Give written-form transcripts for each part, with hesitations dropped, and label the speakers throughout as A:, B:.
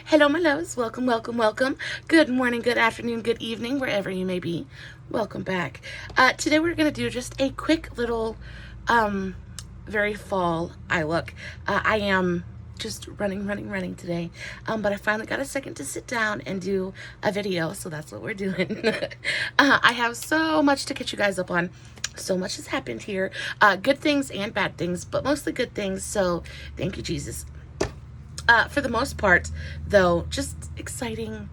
A: Hello, my loves. Welcome, welcome, welcome. Good morning, good afternoon, good evening, wherever you may be. Welcome back. Today we're going to do just a quick little, very fall eye look. I am just running today. But I finally got a second to sit down and do a video, so that's what we're doing. I have so much to catch you guys up on. So much has happened here. Good things and bad things, but mostly good things. So thank you, Jesus. For the most part, though, just exciting.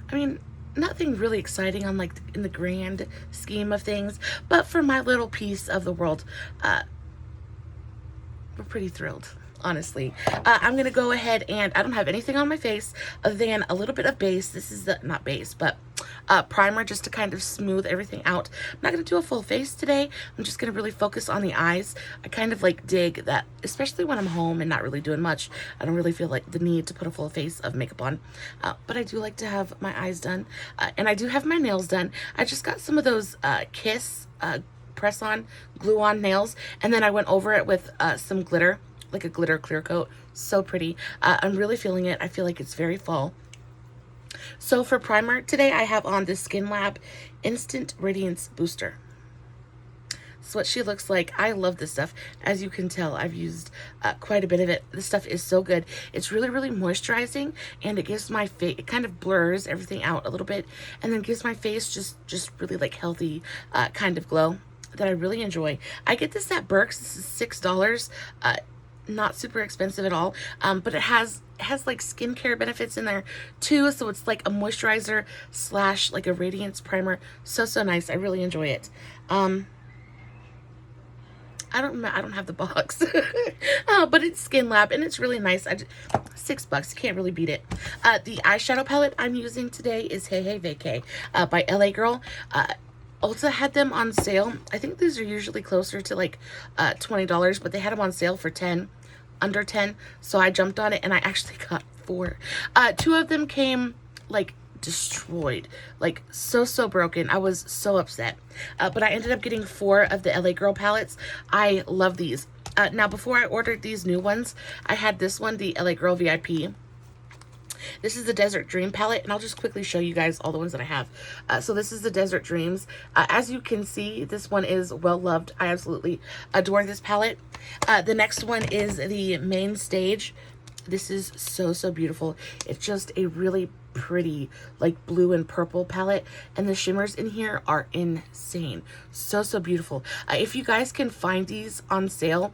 A: I mean, nothing really exciting on like in the grand scheme of things, but for my little piece of the world, we're pretty thrilled. Honestly, I'm gonna go ahead and I don't have anything on my face other than a little bit of base. This is the not base, but primer just to kind of smooth everything out. I'm not gonna do a full face today. I'm just gonna really focus on the eyes. I kind of like dig that, especially when I'm home and not really doing much. I don't really feel like the need to put a full face of makeup on, but I do like to have my eyes done, and I do have my nails done. I just got some of those Kiss press on glue on nails, and then I went over it with some glitter, like a glitter clear coat. So pretty. I'm really feeling it. I feel like it's very fall. So for primer today, I have on the Skin Lab Instant Radiance Booster. That's what she looks like. I love this stuff. As you can tell, I've used quite a bit of it. This stuff is so good. It's really moisturizing, and it gives my face, it kind of blurs everything out a little bit, and then gives my face just really like healthy kind of glow that I really enjoy. I get this at Burke's. This is $6. Not super expensive at all, but it has like skincare benefits in there too, so it's like a moisturizer slash like a radiance primer. So nice. I really enjoy it. I don't have the box, but it's Skin Lab and it's really nice. $6, can't really beat it. The eyeshadow palette I'm using today is Hey Hey Vacay by LA Girl. Ulta had them on sale. I think these are usually closer to like $20, but they had them on sale for under 10, so I jumped on it and I actually got 4. 2 of them came like destroyed, like so broken. I was so upset, but I ended up getting 4 of the LA Girl palettes. I love these. Now before I ordered these new ones, I had this one, the LA Girl VIP. This is the Desert Dream palette, and I'll just quickly show you guys all the ones that I have. So this is the Desert Dreams. As you can see, this one is well loved. I absolutely adore this palette. The next one is the Main Stage. This is so beautiful. It's just a really pretty like blue and purple palette, and the shimmers in here are insane. So beautiful. If you guys can find these on sale,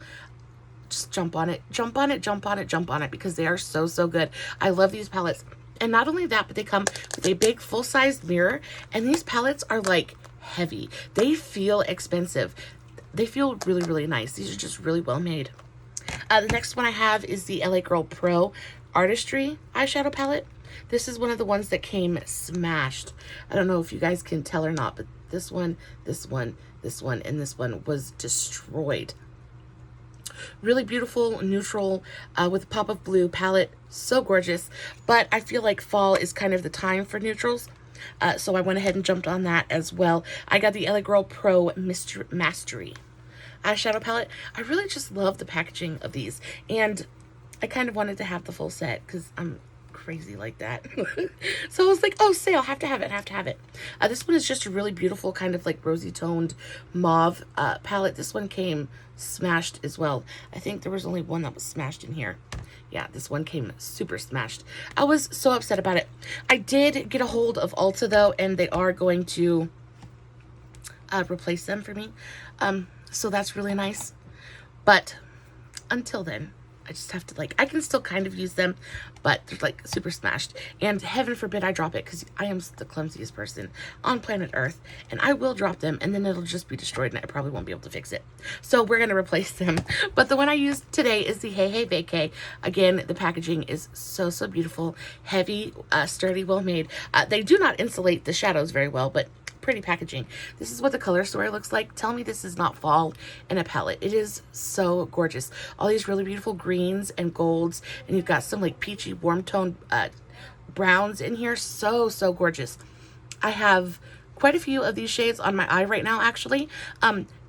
A: just jump on it, because they are so good. I love these palettes. And not only that, but they come with a big full-sized mirror, and these palettes are like heavy. They feel expensive. They feel really nice. These are just really well made. The next one I have is the LA Girl Pro Artistry eyeshadow palette. This is one of the ones that came smashed. I don't know if you guys can tell or not, but this one, and this one was destroyed. Really beautiful neutral with a pop of blue palette. So gorgeous. But I feel like fall is kind of the time for neutrals. So I went ahead and jumped on that as well. I got the LA Girl Pro Mastery eyeshadow palette. I really just love the packaging of these. And I kind of wanted to have the full set because I'm crazy like that. So I was like, oh, sale, have to have it. This one is just a really beautiful kind of like rosy toned mauve palette. This one came smashed as well. I think there was only one that was smashed in here. Yeah, this one came super smashed. I was so upset about it. I did get a hold of Ulta though, and they are going to replace them for me. So that's really nice. But until then, I just have to like, I can still kind of use them, but they're like super smashed. And heaven forbid I drop it, because I am the clumsiest person on planet Earth, and I will drop them and then it'll just be destroyed and I probably won't be able to fix it. So we're going to replace them. But the one I used today is the Hey Hey Vacay. Again, the packaging is so beautiful, heavy, sturdy, well made. They do not insulate the shadows very well, but pretty packaging. This is what the color story looks like. Tell me this is not fall in a palette. It is so gorgeous. All these really beautiful greens and golds, and you've got some like peachy warm tone browns in here. So gorgeous. I have quite a few of these shades on my eye right now, actually.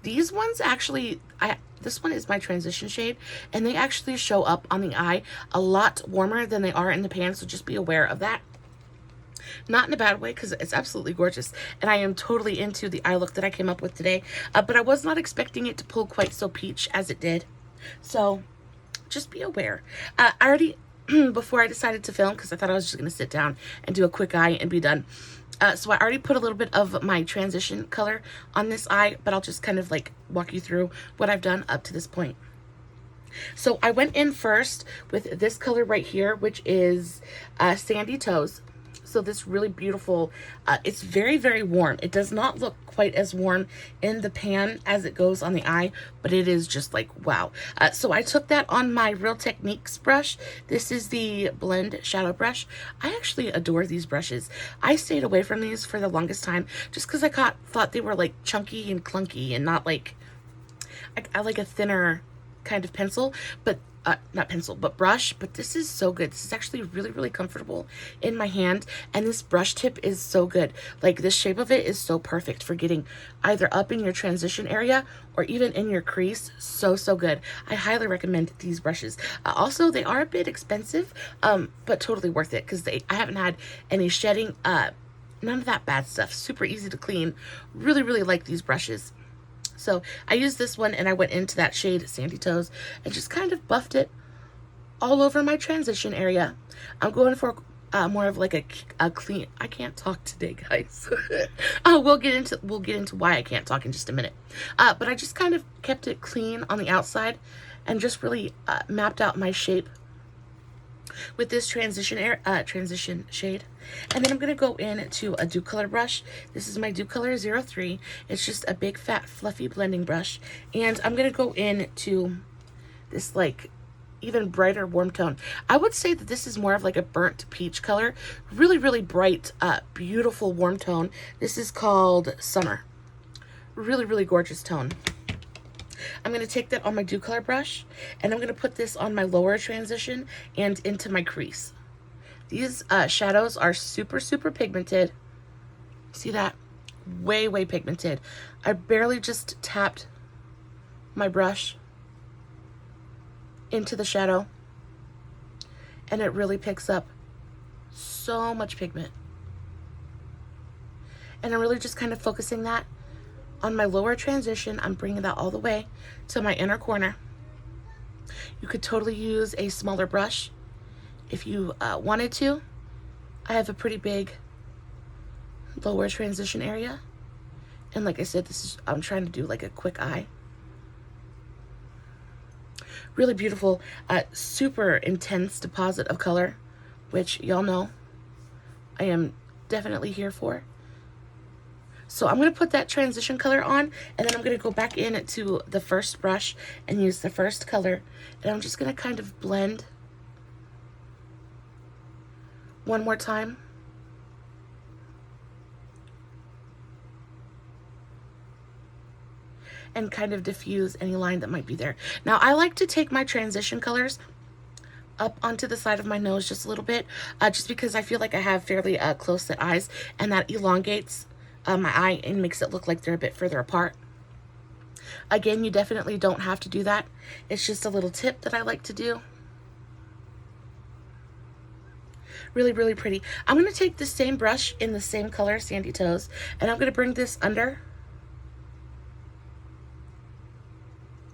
A: These ones actually, this one is my transition shade, and they actually show up on the eye a lot warmer than they are in the pan, so just be aware of that. Not in a bad way, because it's absolutely gorgeous, and I am totally into the eye look that I came up with today, but I was not expecting it to pull quite so peach as it did, so just be aware. I already, before I decided to film, because I thought I was just going to sit down and do a quick eye and be done, so I already put a little bit of my transition color on this eye, but I'll just kind of like walk you through what I've done up to this point. So I went in first with this color right here, which is Sandy Toes. So this really beautiful, it's very, very warm. It does not look quite as warm in the pan as it goes on the eye, but it is just like, wow. So I took that on my Real Techniques brush. This is the Blend Shadow Brush. I actually adore these brushes. I stayed away from these for the longest time just because I thought they were like chunky and clunky and not like, I like a thinner kind of pencil, but not pencil, but brush. But this is so good. This is actually really, really comfortable in my hand, and this brush tip is so good. Like, the shape of it is so perfect for getting either up in your transition area or even in your crease. So good. I highly recommend these brushes. Also, they are a bit expensive, but totally worth it, because I haven't had any shedding, none of that bad stuff. Super easy to clean. Really, really like these brushes. So I used this one, and I went into that shade Sandy Toes and just kind of buffed it all over my transition area. I'm going for more of like a clean. I can't talk today, guys. We'll get into why I can't talk in just a minute. But I just kind of kept it clean on the outside and just really mapped out my shape with this transition shade. And then I'm going to go into a Dew Color brush. This is my Dew Color 03. It's just a big, fat, fluffy blending brush. And I'm going to go into this, like, even brighter warm tone. I would say that this is more of like a burnt peach color. Really, really bright, beautiful warm tone. This is called Summer. Really, really gorgeous tone. I'm going to take that on my Dew Color brush, and I'm going to put this on my lower transition and into my crease. These shadows are super, super pigmented. See that? Way, way pigmented. I barely just tapped my brush into the shadow, and it really picks up so much pigment. And I'm really just kind of focusing that on my lower transition. I'm bringing that all the way to my inner corner. You could totally use a smaller brush if you wanted to. I have a pretty big lower transition area, and like I said, I'm trying to do like a quick eye. Really beautiful, super intense deposit of color, which y'all know I am definitely here for. So I'm going to put that transition color on, and then I'm going to go back in to the first brush and use the first color, and I'm just going to kind of blend one more time. And kind of diffuse any line that might be there. Now, I like to take my transition colors up onto the side of my nose just a little bit, just because I feel like I have fairly close set eyes, and that elongates my eye and makes it look like they're a bit further apart. Again, you definitely don't have to do that. It's just a little tip that I like to do. Really, really pretty. I'm going to take the same brush in the same color, Sandy Toes, and I'm going to bring this under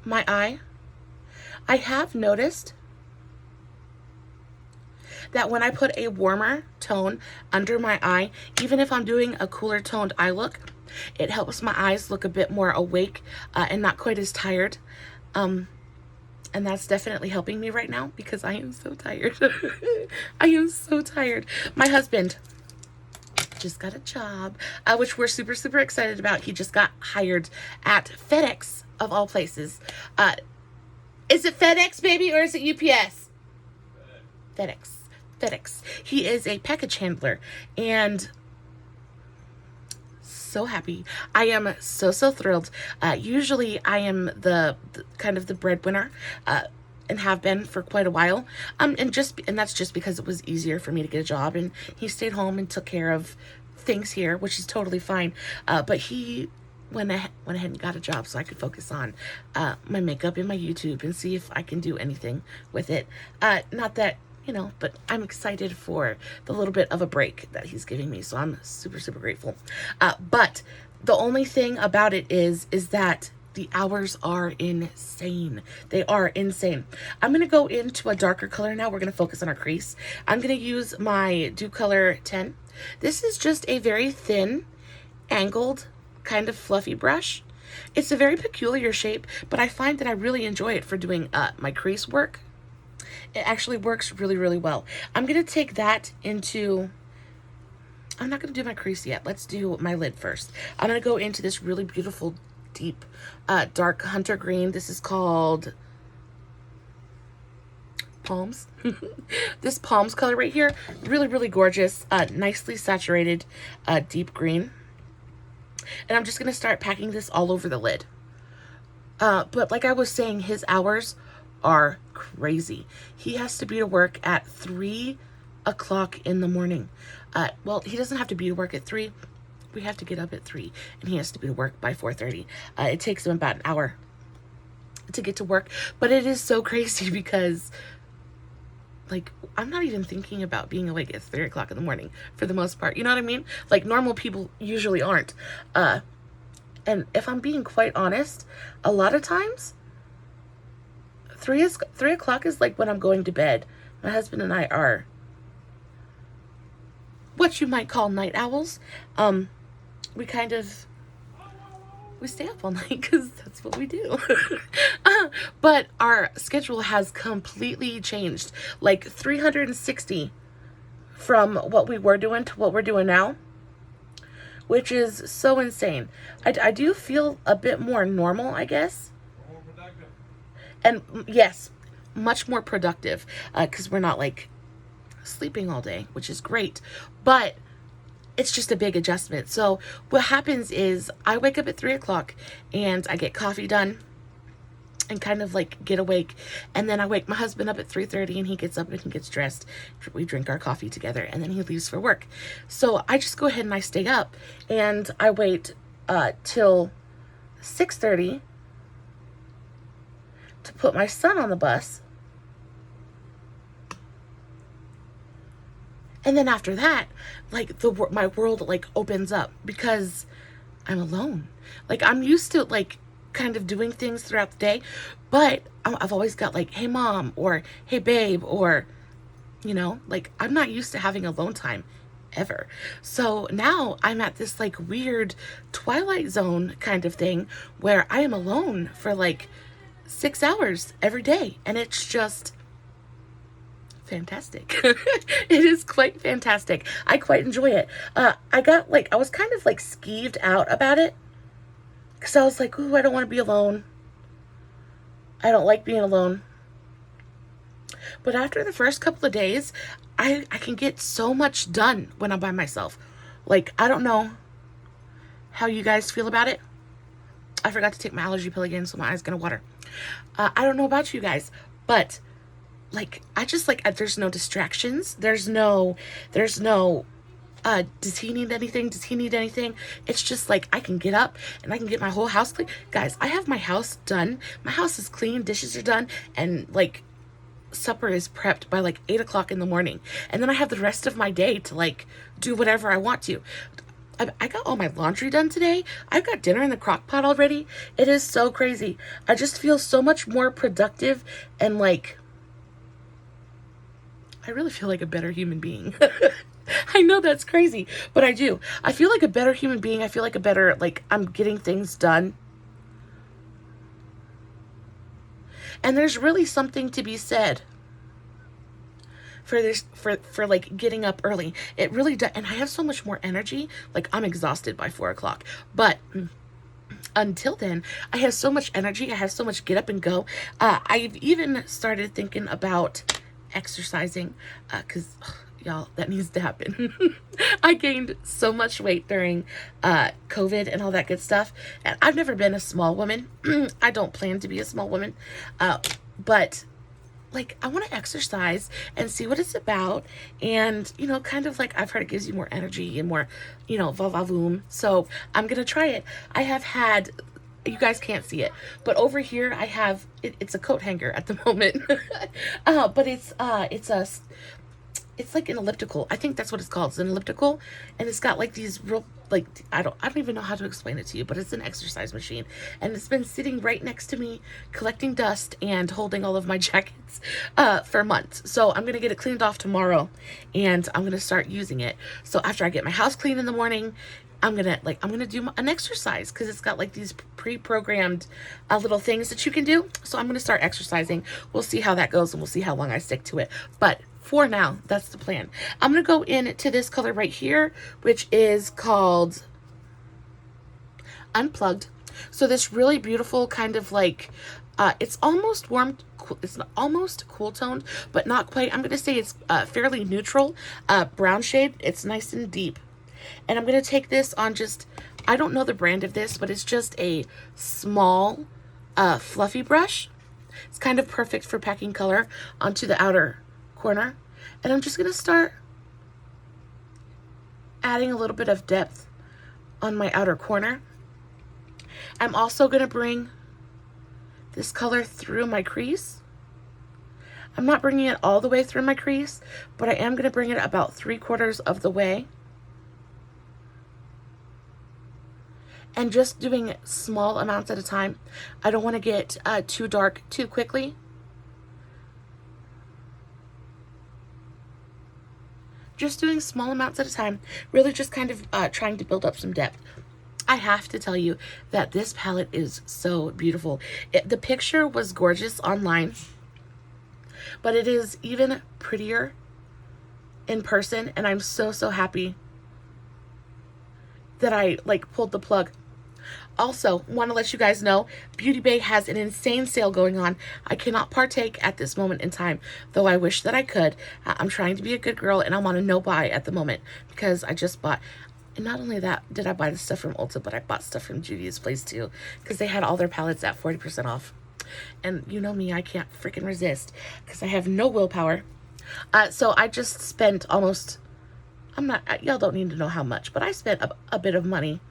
A: my eye. I have noticed that when I put a warmer tone under my eye, even if I'm doing a cooler toned eye look, it helps my eyes look a bit more awake and not quite as tired. And that's definitely helping me right now, because I am so tired. I am so tired. My husband just got a job, which we're super, super excited about. He just got hired at FedEx, of all places. Is it FedEx, baby, or is it UPS? FedEx. He is a package handler, and so happy. I am so thrilled. Usually I am the kind of the breadwinner, and have been for quite a while. And that's just because it was easier for me to get a job, and he stayed home and took care of things here, which is totally fine. But he went ahead and got a job so I could focus on my makeup and my YouTube and see if I can do anything with it. Not that, you know, but I'm excited for the little bit of a break that he's giving me. So I'm super, super grateful. But the only thing about it is that the hours are insane. They are insane. I'm going to go into a darker color now. We're going to focus on our crease. I'm going to use my Dew Color 10. This is just a very thin, angled, kind of fluffy brush. It's a very peculiar shape, but I find that I really enjoy it for doing my crease work. It actually works really, really well. I'm going to take that into... I'm not going to do my crease yet. Let's do my lid first. I'm going to go into this really beautiful, deep, dark hunter green. This is called Palms. This Palms color right here, really, really gorgeous, nicely saturated, deep green. And I'm just going to start packing this all over the lid. But like I was saying, his hours are crazy. He has to be to work at 3 o'clock in the morning. Well, he doesn't have to be to work at 3. We have to get up at 3, and he has to be to work by 4:30. It takes him about an hour to get to work, but it is so crazy because, like, I'm not even thinking about being awake at 3 o'clock in the morning for the most part. You know what I mean? Like, normal people usually aren't. And if I'm being quite honest, a lot of times, 3 o'clock is like when I'm going to bed. My husband and I are what you might call night owls. We stay up all night because that's what we do. But our schedule has completely changed, like 360 from what we were doing to what we're doing now, which is so insane. I do feel a bit more normal, I guess. More productive. And yes, much more productive, because we're not like sleeping all day, which is great, but it's just a big adjustment. So what happens is I wake up at 3 o'clock and I get coffee done and kind of like get awake, and then I wake my husband up at 3:30 and he gets up and he gets dressed. We drink our coffee together and then he leaves for work. So I just go ahead and I stay up and I wait till 6:30 to put my son on the bus. And then after that, like my world like opens up because I'm alone. Like I'm used to like kind of doing things throughout the day, but I've always got like, hey mom, or hey babe, or, you know, like I'm not used to having alone time ever. So now I'm at this like weird Twilight Zone kind of thing where I am alone for like 6 hours every day. And it's just fantastic. It is quite fantastic. I quite enjoy it. I was kind of like skeeved out about it because I was like, ooh, I don't want to be alone. I don't like being alone. But after the first couple of days, I can get so much done when I'm by myself. Like, I don't know how you guys feel about it. I forgot to take my allergy pill again, so my eyes gonna water. I don't know about you guys, but like, I just like, there's no distractions. There's no, does he need anything? Does he need anything? It's just like, I can get up and I can get my whole house clean. Guys, I have my house done. My house is clean. Dishes are done. And like, supper is prepped by like 8 o'clock in the morning. And then I have the rest of my day to like do whatever I want to. I got all my laundry done today. I've got dinner in the crock pot already. It is so crazy. I just feel so much more productive and like, I really feel like a better human being. I know that's crazy, but I do. I feel like a better human being. I feel like a better, like, I'm getting things done. And there's really something to be said for this, for like getting up early. It really does. And I have so much more energy. Like, I'm exhausted by 4 o'clock, but until then, I have so much energy. I have so much get up and go. I've even started thinking about exercising, because y'all, that needs to happen. I gained so much weight during COVID and all that good stuff, and I've never been a small woman. I don't plan to be a small woman, but like, I want to exercise and see what it's about. And, you know, kind of like I've heard it gives you more energy and more, you know, va-va-voom. So I'm going to try it. I have had, you guys can't see it, but over here I have, it's a coat hanger at the moment. But it's like an elliptical. I think that's what it's called. It's an elliptical, and it's got like these real, like, I don't even know how to explain it to you, but it's an exercise machine, and it's been sitting right next to me collecting dust and holding all of my jackets for months. So I'm gonna get it cleaned off tomorrow, and I'm gonna start using it. So after I get my house clean in the morning, I'm gonna do an exercise, because it's got like these pre-programmed little things that you can do. So I'm gonna start exercising. We'll see how that goes, and we'll see how long I stick to it. But for now, that's the plan. I'm gonna go into this color right here, which is called Unplugged. So this really beautiful kind of like, it's almost warm, it's almost cool toned, but not quite. I'm gonna say it's fairly neutral, brown shade. It's nice and deep. And I'm gonna take this on just, I don't know the brand of this, but it's just a small, fluffy brush. It's kind of perfect for packing color onto the outer corner. And I'm just gonna start adding a little bit of depth on my outer corner. I'm also gonna bring this color through my crease. I'm not bringing it all the way through my crease, but I am gonna bring it about 3/4 of the way. And just doing small amounts at a time. I don't wanna get too dark too quickly. Just doing small amounts at a time, really just kind of trying to build up some depth. I have to tell you that this palette is so beautiful. The picture was gorgeous online, but it is even prettier in person, and I'm so happy that I like pulled the plug. Also, want to let you guys know, Beauty Bay has an insane sale going on. I cannot partake at this moment in time, though I wish that I could. I'm trying to be a good girl, and I'm on a no-buy at the moment, because I just bought, and not only that did I buy the stuff from Ulta, but I bought stuff from Judy's place too, because they had all their palettes at 40% off. And you know me, I can't freaking resist, because I have no willpower. So I just spent almost, y'all don't need to know how much, but I spent a bit of money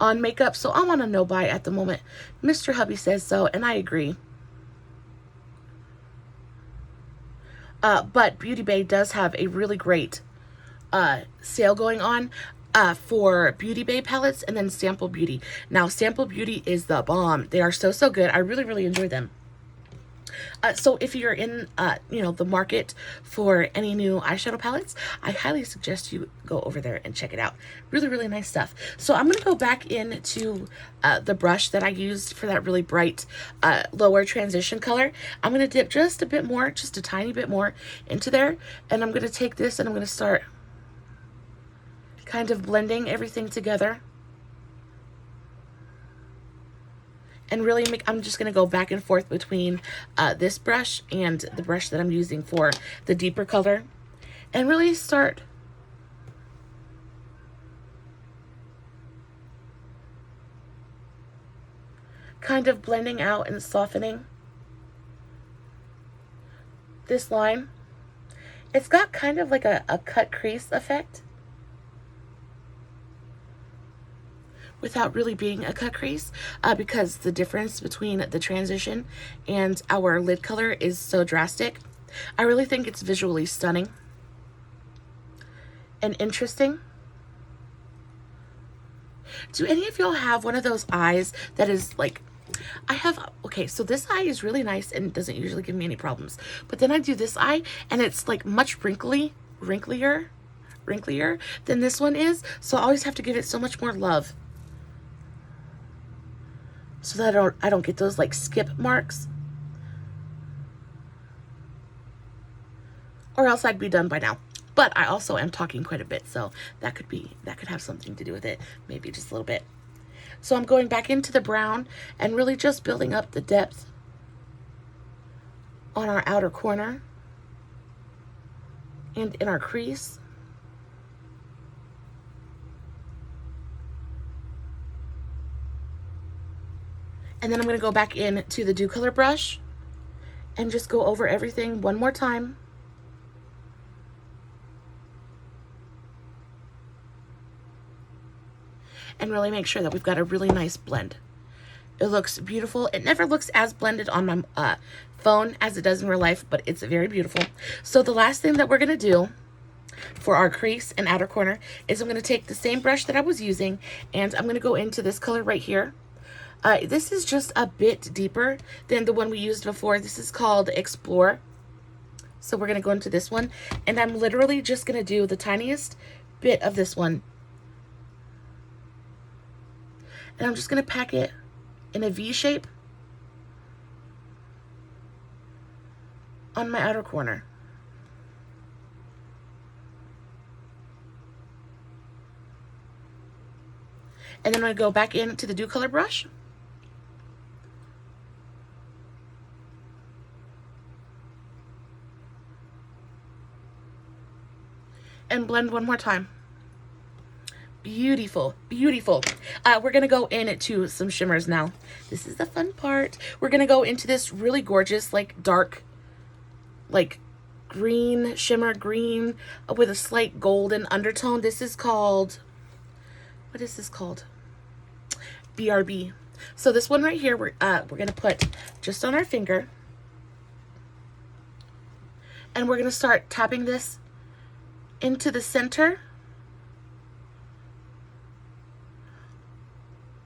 A: on makeup, so I'm on a no-buy at the moment. Mr. Hubby says so, and I agree. But Beauty Bay does have a really great sale going on for Beauty Bay palettes, and then Sample Beauty. Now, Sample Beauty is the bomb. They are so good. I really enjoy them. So if you're in, you know, the market for any new eyeshadow palettes, I highly suggest you go over there and check it out. Really nice stuff. So I'm going to go back into the brush that I used for that really bright lower transition color. I'm going to dip just a bit more, just a tiny bit more into there. And I'm going to take this and I'm going to start kind of blending everything together. And really I'm just going to go back and forth between this brush and the brush that I'm using for the deeper color. And really start kind of blending out and softening this line. It's got kind of like a cut crease effect, without really being a cut crease, because the difference between the transition and our lid color is so drastic. I really think it's visually stunning and interesting. Do any of y'all have one of those eyes that is like, I have, okay, so this eye is really nice and doesn't usually give me any problems, but then I do this eye and it's like much wrinklier than this one is, so I always have to give it so much more love, so that I don't get those like skip marks, or else I'd be done by now. But I also am talking quite a bit, so that could have something to do with it, maybe just a little bit. So I'm going back into the brown and really just building up the depth on our outer corner and in our crease. And then I'm going to go back in to the Dew Color brush and just go over everything one more time. And really make sure that we've got a really nice blend. It looks beautiful. It never looks as blended on my phone as it does in real life, but it's very beautiful. So the last thing that we're going to do for our crease and outer corner is I'm going to take the same brush that I was using, and I'm going to go into this color right here. This is just a bit deeper than the one we used before. This is called Explore. So we're going to go into this one, and I'm literally just going to do the tiniest bit of this one. And I'm just going to pack it in a V shape on my outer corner. And then I'm going to go back into the Dew Color brush. And blend one more time. Beautiful, beautiful. We're going to go into some shimmers now. This is the fun part. We're going to go into this really gorgeous, like dark, like green, shimmer green with a slight golden undertone. This is called, what is this called? BRB. So this one right here, we're going to put just on our finger. And we're going to start tapping this into the center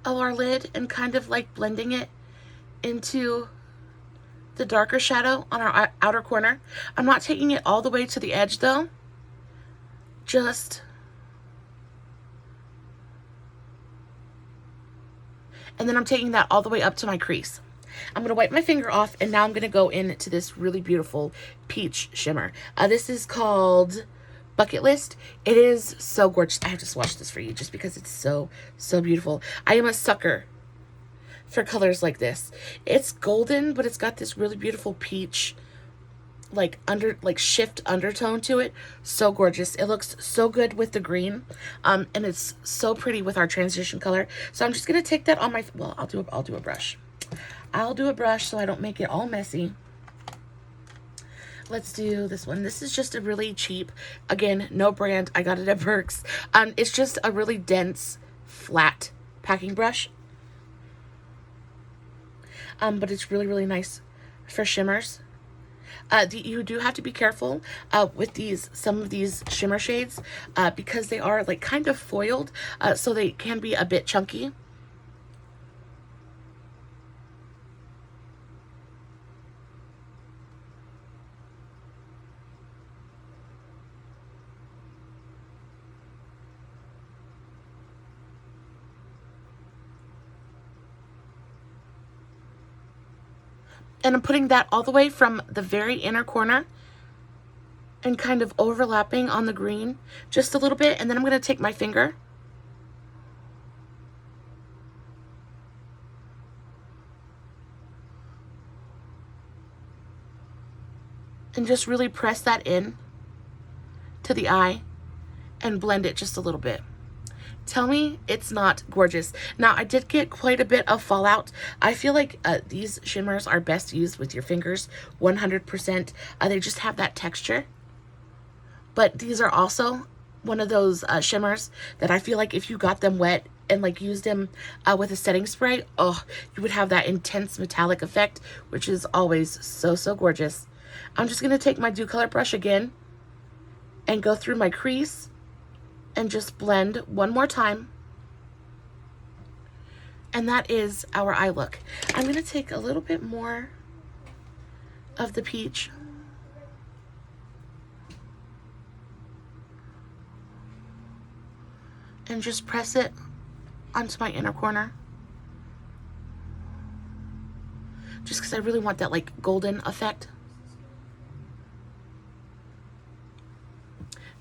A: of our lid and kind of like blending it into the darker shadow on our outer corner. I'm not taking it all the way to the edge though, just and then I'm taking that all the way up to my crease. I'm going to wipe my finger off, and now I'm going to go into this really beautiful peach shimmer. This is called Bucket List. It is so gorgeous. I have to swatch this for you just because it's so beautiful. I am a sucker for colors like this. It's golden, but it's got this really beautiful peach like shift undertone to it. So gorgeous. It looks so good with the green, and it's so pretty with our transition color. So I'm just gonna take that on my, well, I'll do a brush. I'll do a brush so I don't make it all messy. Let's do this one. This is just a really cheap, again, no brand. I got it at Burke's. It's just a really dense, flat packing brush. But it's really nice for shimmers. You do have to be careful with some of these shimmer shades because they are like kind of foiled, so they can be a bit chunky. And I'm putting that all the way from the very inner corner and kind of overlapping on the green just a little bit. And then I'm going to take my finger and just really press that in to the eye and blend it just a little bit. Tell me it's not gorgeous. Now, I did get quite a bit of fallout. I feel like these shimmers are best used with your fingers, 100%. They just have that texture. But these are also one of those shimmers that I feel like if you got them wet and like used them with a setting spray, oh, you would have that intense metallic effect, which is always so gorgeous. I'm just going to take my Dew Color brush again and go through my crease and just blend one more time. And that is our eye look. I'm going to take a little bit more of the peach and just press it onto my inner corner. Just because I really want that like golden effect.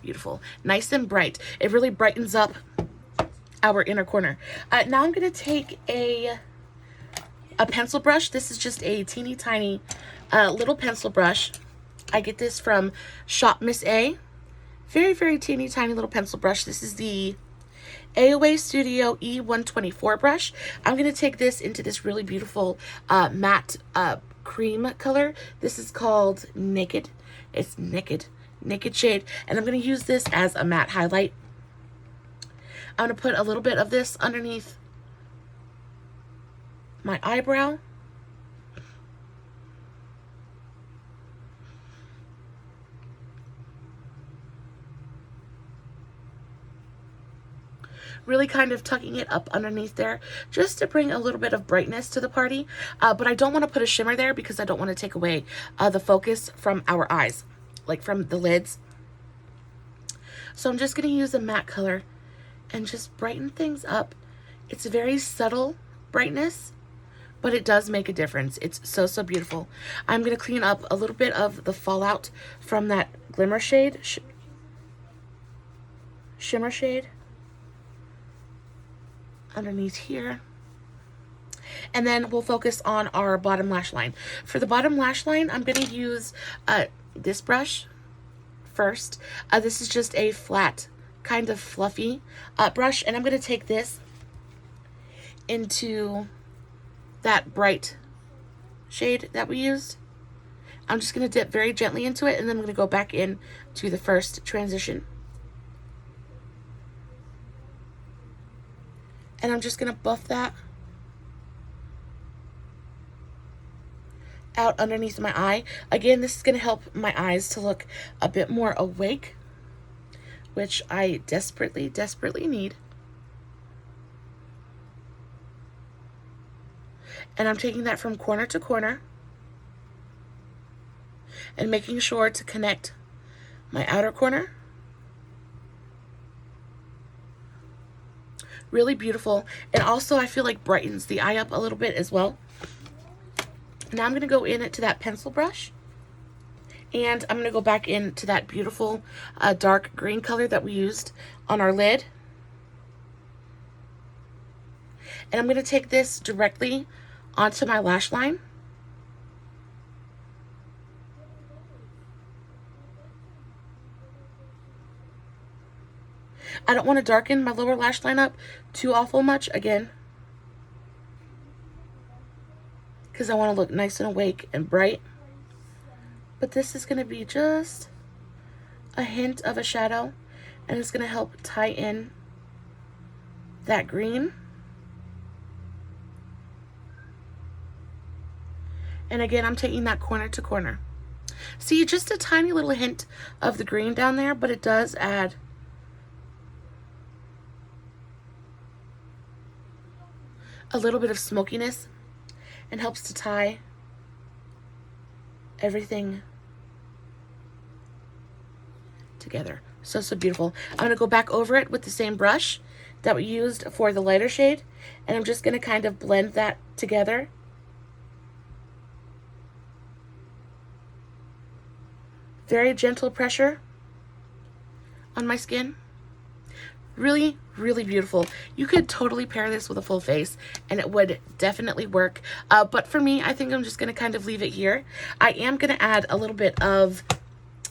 A: Beautiful. Nice and bright. It really brightens up our inner corner. Now I'm going to take a pencil brush. This is just a teeny tiny little pencil brush. I get this from Shop Miss A. Very teeny tiny little pencil brush. This is the AOA Studio E124 brush. I'm going to take this into this really beautiful matte cream color. This is called Naked. It's Naked shade. And I'm going to use this as a matte highlight. I'm going to put a little bit of this underneath my eyebrow. Really kind of tucking it up underneath there just to bring a little bit of brightness to the party. But I don't want to put a shimmer there because I don't want to take away the focus from our eyes, like from the lids. So I'm just going to use a matte color and just brighten things up. It's a very subtle brightness, but it does make a difference. It's so, so beautiful. I'm going to clean up a little bit of the fallout from that glimmer shade, shimmer shade underneath here. And then we'll focus on our bottom lash line. For the bottom lash line, I'm going to use this brush first. This is just a flat, kind of fluffy brush. And I'm going to take this into that bright shade that we used. I'm just going to dip very gently into it, and then I'm going to go back in to the first transition. And I'm just going to buff that out underneath my eye. Again, this is going to help my eyes to look a bit more awake, which I desperately, desperately need. And I'm taking that from corner to corner and making sure to connect my outer corner. Really beautiful. And also I feel like brightens the eye up a little bit as well. Now I'm going to go into that pencil brush, and I'm going to go back into that beautiful dark green color that we used on our lid. And I'm going to take this directly onto my lash line. I don't want to darken my lower lash line up too awful much, again, because I want to look nice and awake and bright. But this is going to be just a hint of a shadow, and it's going to help tie in that green. And again, I'm taking that corner to corner. See, just a tiny little hint of the green down there, but it does add a little bit of smokiness and helps to tie everything together. So, so beautiful. I'm going to go back over it with the same brush that we used for the lighter shade, and I'm just going to kind of blend that together. Very gentle pressure on my skin. Really, really beautiful. You could totally pair this with a full face and it would definitely work. But for me, I think I'm just going to kind of leave it here. I am going to add a little bit of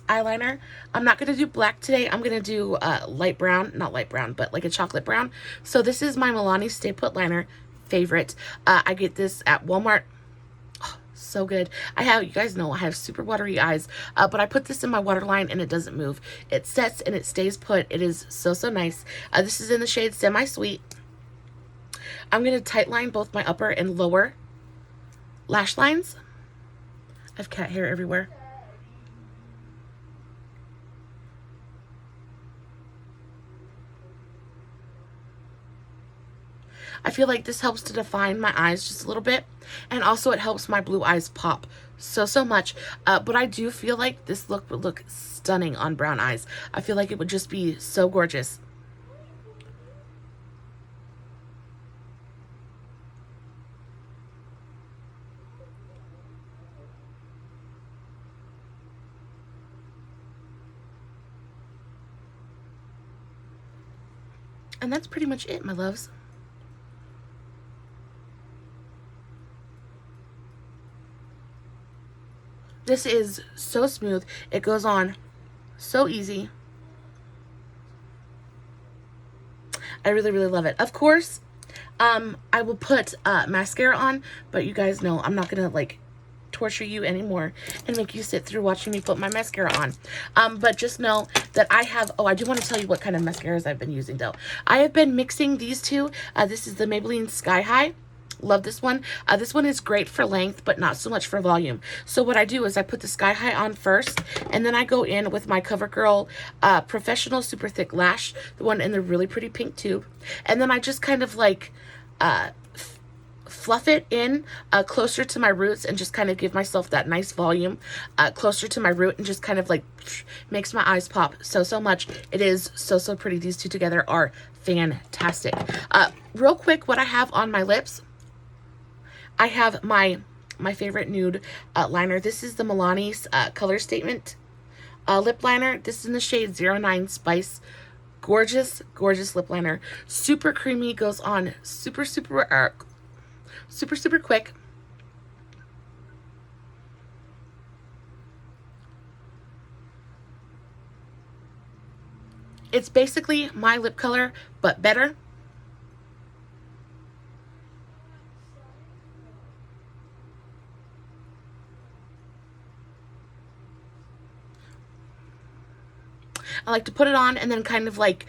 A: eyeliner. I'm not going to do black today. I'm going to do light brown, not light brown, but like a chocolate brown. So this is my Milani Stay Put liner favorite. I get this at Walmart. So good. You guys know I have super watery eyes, but I put this in my waterline and it doesn't move. It sets and it stays put. It is so, so nice. This is in the shade Semi Sweet. I'm going to tight line both my upper and lower lash lines. I have cat hair everywhere. I feel like this helps to define my eyes just a little bit, and also it helps my blue eyes pop so, so much. But I do feel like this look would look stunning on brown eyes. I feel like it would just be so gorgeous. And that's pretty much it, my loves. This is so smooth. It goes on so easy. I really, really love it. Of course, I will put mascara on, but you guys know I'm not going to like torture you anymore and make you sit through watching me put my mascara on. But just know that I have, oh, I do want to tell you what kind of mascaras I've been using though. I have been mixing these two. This is the Maybelline Sky High. Love this one. This one is great for length, but not so much for volume. So what I do is I put the Sky High on first, and then I go in with my CoverGirl Professional Super Thick Lash, the one in the really pretty pink tube. And then I just kind of like fluff it in closer to my roots and just kind of give myself that nice volume closer to my root, and just kind of like makes my eyes pop so much. It is so pretty. These two together are fantastic. Real quick, what I have on my lips, I have my favorite nude liner. This is the Milani's Color Statement lip liner. This is in the shade 09 Spice. Gorgeous lip liner. Super creamy, goes on super quick. It's basically my lip color, but better. I like to put it on and then kind of like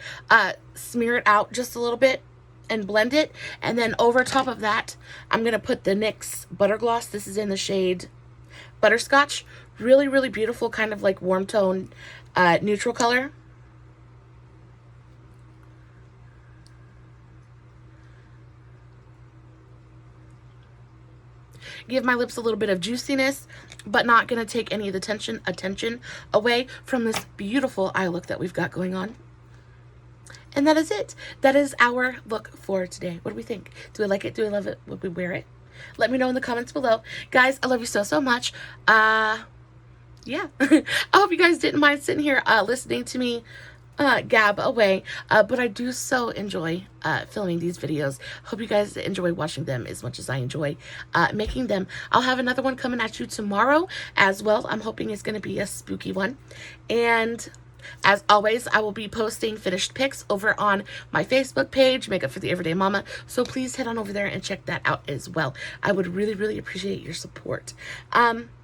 A: smear it out just a little bit and blend it. And then over top of that, I'm going to put the NYX Butter Gloss. This is in the shade Butterscotch. Really beautiful, kind of like warm tone, neutral color. Give my lips a little bit of juiciness, but not going to take any of the attention away from this beautiful eye look that we've got going on. And that is it. That is our look for today. What do we think? Do we like it? Do we love it? Would we wear it? Let me know in the comments below. Guys, I love you so much. Yeah. I hope you guys didn't mind sitting here listening to me gab away, but I do so enjoy filming these videos. Hope you guys enjoy watching them as much as I enjoy making them. I'll have another one coming at you tomorrow as well. I'm hoping it's going to be a spooky one. And as always, I will be posting finished pics over on my Facebook page, Makeup for the Everyday Mama. So please head on over there and check that out as well. I would really appreciate your support.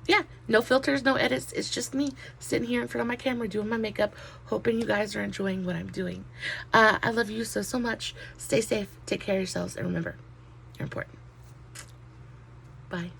A: Yeah, no filters, no edits. It's just me sitting here in front of my camera doing my makeup, hoping you guys are enjoying what I'm doing. I love you so much. Stay safe, take care of yourselves, and remember, you're important. Bye.